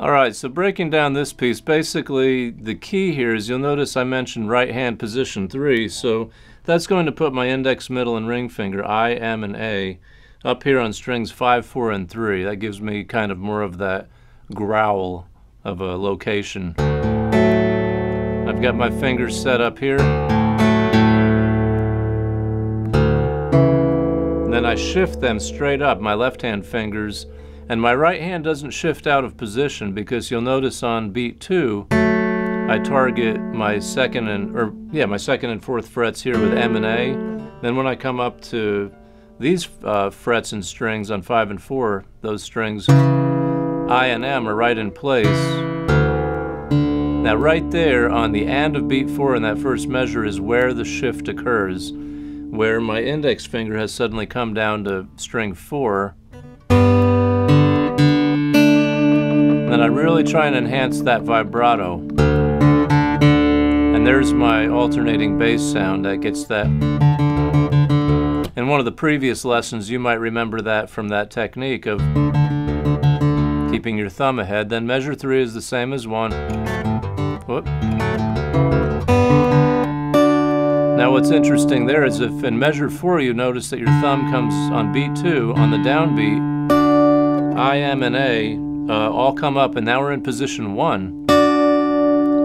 Alright, so breaking down this piece, basically the key here is you'll notice I mentioned right hand position 3, so that's going to put my index, middle, and ring finger, I, M, and A, up here on strings 5, 4, and 3. That gives me kind of more of that growl of a location. I've got my fingers set up here. And then I shift them straight up, my left hand fingers, and my right hand doesn't shift out of position because you'll notice on beat 2 I target my second and fourth frets here with M and A. Then when I come up to these frets and strings on 5 and 4, those strings I and M are right in place. Now right there on the and of beat 4 in that first measure is where the shift occurs, where my index finger has suddenly come down to string 4. Then I really try and enhance that vibrato. And there's my alternating bass sound that gets that. In one of the previous lessons you might remember that from that technique of keeping your thumb ahead. Then measure 3 is the same as 1. Whoop. Now what's interesting there is if in measure 4 you notice that your thumb comes on beat 2, on the downbeat, I, M, and A all come up, and now we're in position 1.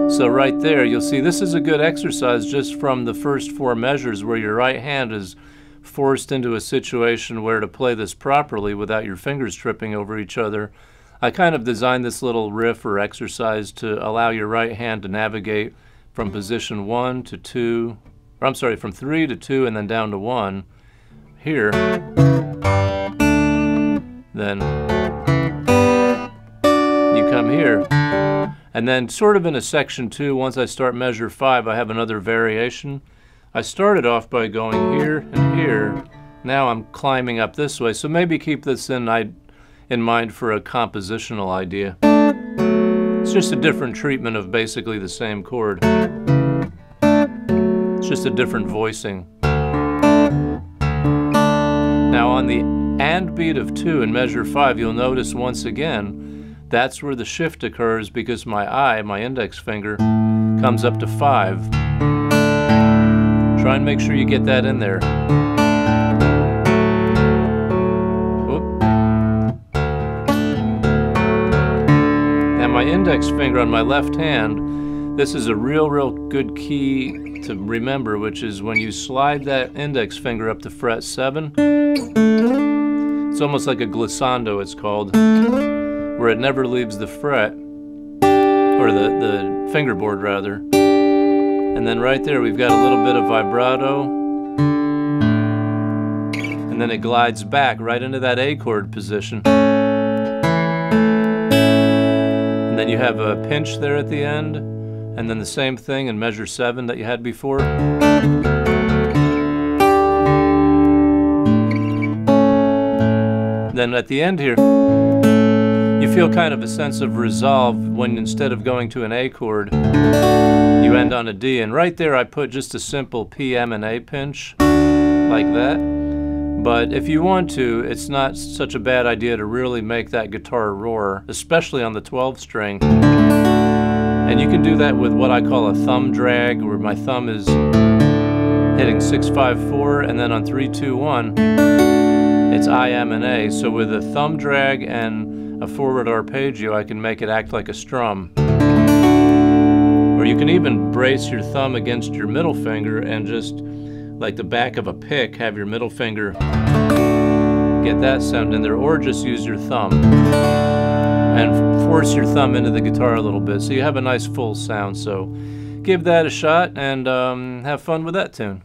So right there you'll see this is a good exercise just from the first 4 measures where your right hand is forced into a situation where to play this properly without your fingers tripping over each other. I kind of designed this little riff or exercise to allow your right hand to navigate from position 1 to 2, or I'm sorry, from 3 to 2 and then down to 1 here. Then you come here. And then sort of in a section 2, once I start measure 5, I have another variation. I started off by going here and here. Now I'm climbing up this way, so maybe keep this in mind for a compositional idea. It's just a different treatment of basically the same chord. It's just a different voicing. Now on the and beat of 2 in measure 5, you'll notice once again that's where the shift occurs because my index finger, comes up to 5. Try and make sure you get that in there. Whoop. And my index finger on my left hand, this is a real good key to remember, which is when you slide that index finger up to fret 7, it's almost like a glissando it's called, where it never leaves the fret, or the fingerboard rather. And then right there we've got a little bit of vibrato, and then it glides back right into that A chord position. And then you have a pinch there at the end, and then the same thing in measure 7 that you had before. Then at the end here, you feel kind of a sense of resolve when instead of going to an A chord, you end on a D. And right there I put just a simple P, M, and A pinch, like that. But if you want to, it's not such a bad idea to really make that guitar roar, especially on the 12 string. And you can do that with what I call a thumb drag, where my thumb is hitting 6, 5, 4, and then on 3, 2, 1, it's I, M, and A. So with a thumb drag and a forward arpeggio, I can make it act like a strum. Or you can even brace your thumb against your middle finger and just, like the back of a pick, have your middle finger get that sound in there, or just use your thumb and force your thumb into the guitar a little bit so you have a nice full sound. So give that a shot and have fun with that tune.